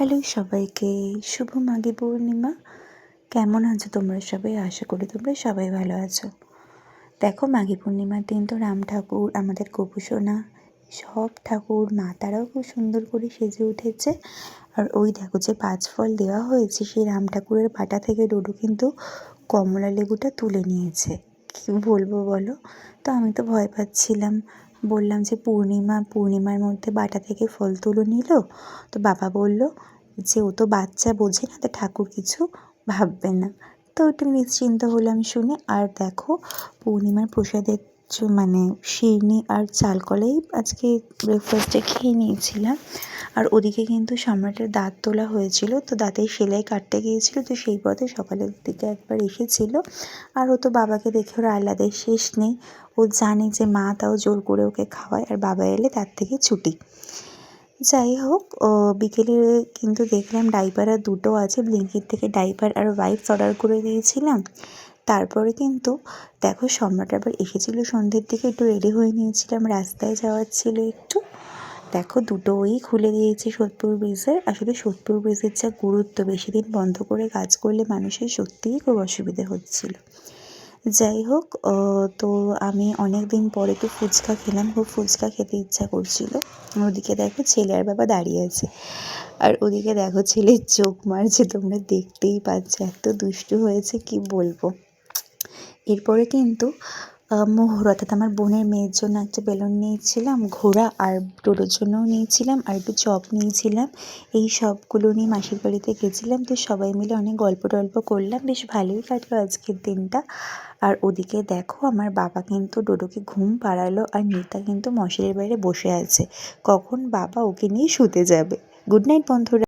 Hello সবাইকে, শুভ মাঘী পূর্ণিমা। কেমন আছো তোমরা সবাই? আশা করি তোমরা সবাই ভালো আছো। দেখো, মাঘী পূর্ণিমার দিন তো রাম ঠাকুর, আমাদের গোপুসোনা, সব ঠাকুর মা তারাও খুব সুন্দর করে সেজে উঠেছে। আর ওই দেখো যে 5 ফল দেওয়া হয়েছে, সেই রাম ঠাকুরের পাটা থেকে ডোডো কিন্তু কমলা লেবুটা তুলে নিয়েছে। কী বলবো বলো? তো আমি তো ভয় পাচ্ছিলাম, বললাম যে পূর্ণিমার মধ্যে বাটা থেকে ফল তুলে নিল। তো বাবা বলল যে ও তো বাচ্চা, বোঝে না, তো ঠাকুর কিছু ভাববে না। তো একটু নিশ্চিন্ত হলাম শুনে। আর দেখো, পূর্ণিমার প্রসাদের মানে সিরনি আর চাল কলাই আজকে ব্রেকফাস্টে খেয়ে নিয়েছিলাম। আর ওদিকে কিন্তু সম্রাটের দাঁত তোলা হয়েছিল, তো দাঁতের সেলাই কাটতে গিয়েছিল, তো সেই পথে সকালের দিকে একবার এসেছিল। আর ও তো বাবাকে দেখে ওর আহ্লাদের শেষ নেই। ও জানে যে মা তাও জোর করে ওকে খাওয়ায়, আর বাবা এলে তার থেকে ছুটি। যাই হোক, বিকেলে কিন্তু দেখলাম ডাইপার আর দুটো আছে। ব্লিঙ্কিট থেকে ডাইপার আর ওয়াইপস অর্ডার করে দিয়েছিলাম। তারপরে কিন্তু দেখো, সম্রাট আবার এসেছিল সন্ধ্যের দিকে, একটু রেডি হয়ে নিয়েছিলাম, রাস্তায় যাওয়ার ছিল একটু। দেখো, দুটোই খুলে দিয়েছি সোদপুর ব্রিজের। আসলে সোদপুর ব্রিজের যা গুরুত্ব, বেশি দিন বন্ধ করে কাজ করলে মানুষের সত্যিই খুব অসুবিধে হচ্ছিল। যাই হোক, তো আমি অনেক দিন পরে একটু ফুচকা খেলাম, খুব ফুচকা খেতে ইচ্ছা করছিল। ওদিকে দেখো ছেলে আর বাবা দাঁড়িয়ে আছে, আর ওদিকে দেখো ছেলের চোখ মারছে, তোমরা দেখতেই পাচ্ছ, এত দুষ্টু হয়েছে কি বলবো। এরপরে কিন্তু মোহর, অর্থাৎ আমার বোনের মেয়ের জন্য একটা বেলুন নিয়েছিলাম, ঘোড়া, আর ডোডোর জন্যও নিয়েছিলাম, আর একটু চপ নিয়েছিলাম। এই সবগুলো নিয়ে মাসির বাড়িতে গেছিলাম। তো সবাই মিলে অনেক গল্প টল্প করলাম, বেশ ভালোই কাটলো আজকের দিনটা। আর ওদিকে দেখো, আমার বাবা কিন্তু ডোডোকে ঘুম পাড়ালো, আর নিতা কিন্তু মশারির বাইরে বসে আছে, কখন বাবা ওকে নিয়ে শুতে যাবে। গুড নাইট বন্ধুরা।